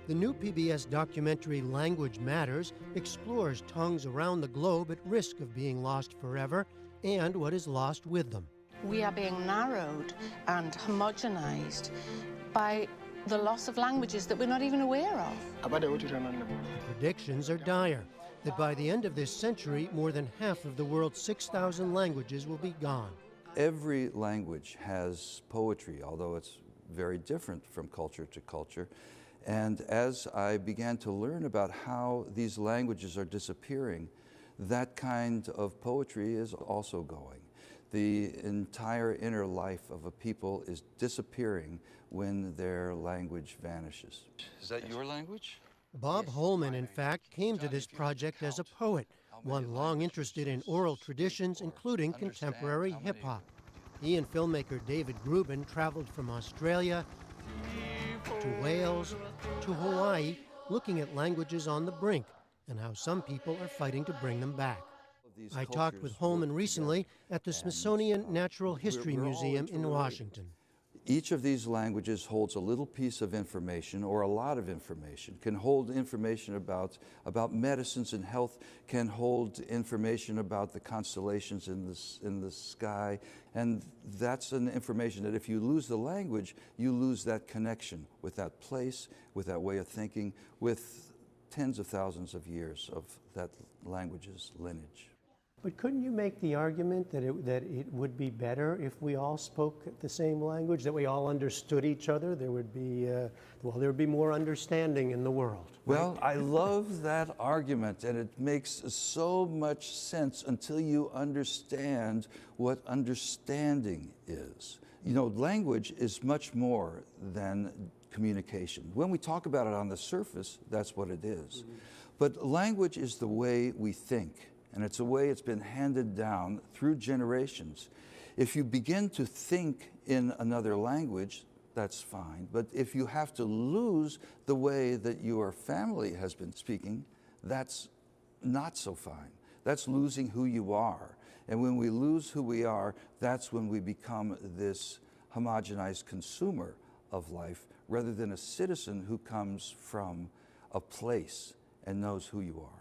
The new PBS documentary Language Matters explores tongues around the globe at risk of being lost forever and what is lost with them. We are being narrowed and homogenized by the loss of languages that we're not even aware of. The predictions are dire, that by the end of this century, more than half of the world's 6,000 languages will be gone. Every language has poetry, although it's very different from culture to culture. And as I began to learn about how these languages are disappearing, that kind of poetry is also going. The entire inner life of a people is disappearing when their language vanishes. Is that your language? Bob Holman, in fact, came to this project as a poet, one long interested in oral traditions, including contemporary hip-hop. He and filmmaker David Grubin traveled from Australia to Wales to Hawaii, looking at languages on the brink and how some people are fighting to bring them back. I talked with Holman recently at the Smithsonian Natural History Museum in Washington. Each of these languages holds a little piece of information or a lot of information, can hold information about medicines and health, can hold information about the constellations in the sky. And that's an information that if you lose the language, you lose that connection with that place, with that way of thinking, with tens of thousands of years of that language's lineage. But couldn't you make the argument that it would be better if we all spoke the same language, that we all understood each other? There would be more understanding in the world. Right? Well, I love that argument, and it makes so much sense until you understand what understanding is. You know, language is much more than communication. When we talk about it on the surface, that's what it is. Mm-hmm. But language is the way we think. And it's a way it's been handed down through generations. If you begin to think in another language, that's fine. But if you have to lose the way that your family has been speaking, that's not so fine. That's losing who you are. And when we lose who we are, that's when we become this homogenized consumer of life rather than a citizen who comes from a place and knows who you are.